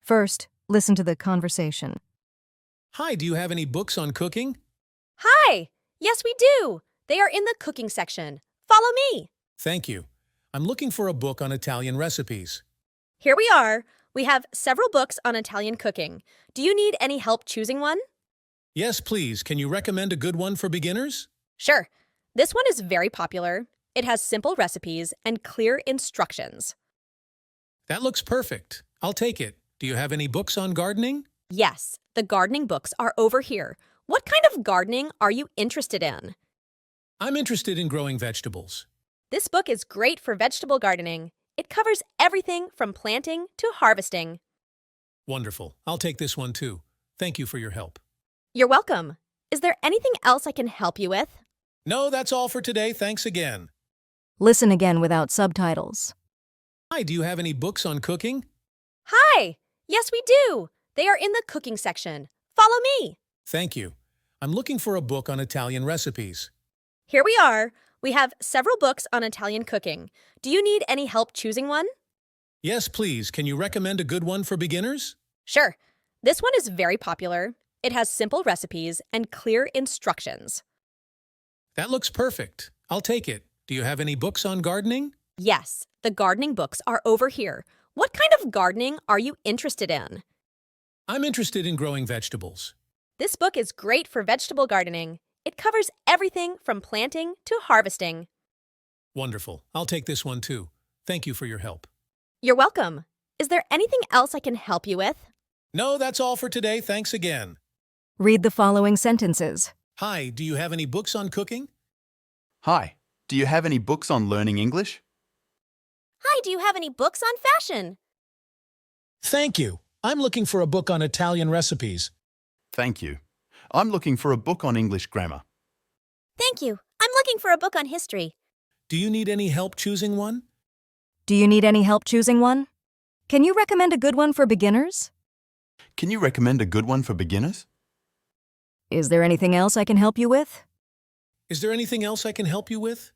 First, listen to the conversation. Hi, do you have any books on cooking? Hi! Yes, we do. They are in the cooking section. Follow me. Thank you. I'm looking for a book on Italian recipes. Here we are. We have several books on Italian cooking. Do you need any help choosing one? Yes, please. Can you recommend a good one for beginners? Sure. This one is very popular. It has simple recipes and clear instructions. That looks perfect. I'll take it. Do you have any books on gardening? Yes, the gardening books are over here. What kind of gardening are you interested in? I'm interested in growing vegetables. This book is great for vegetable gardening. It covers everything from planting to harvesting. Wonderful. I'll take this one too. Thank you for your help. You're welcome. Is there anything else I can help you with? No, that's all for today. Thanks again. Listen again without subtitles. Hi, do you have any books on cooking? Hi! Yes, we do. They are in the cooking section. Follow me. Thank you. I'm looking for a book on Italian recipes. Here we are. We have several books on Italian cooking. Do you need any help choosing one? Yes, please. Can you recommend a good one for beginners? Sure. This one is very popular. It has simple recipes and clear instructions. That looks perfect. I'll take it. Do you have any books on gardening? Yes, the gardening books are over here. What kind of gardening are you interested in? I'm interested in growing vegetables. This book is great for vegetable gardening. It covers everything from planting to harvesting. Wonderful. I'll take this one too. Thank you for your help. You're welcome. Is there anything else I can help you with? No, that's all for today. Thanks again. Read the following sentences. Hi, do you have any books on cooking? Hi, do you have any books on learning English? Hi, do you have any books on fashion? Thank you. I'm looking for a book on Italian recipes. Thank you. I'm looking for a book on English grammar. Thank you. I'm looking for a book on history. Do you need any help choosing one? Do you need any help choosing one? Can you recommend a good one for beginners? Can you recommend a good one for beginners? Is there anything else I can help you with? Is there anything else I can help you with?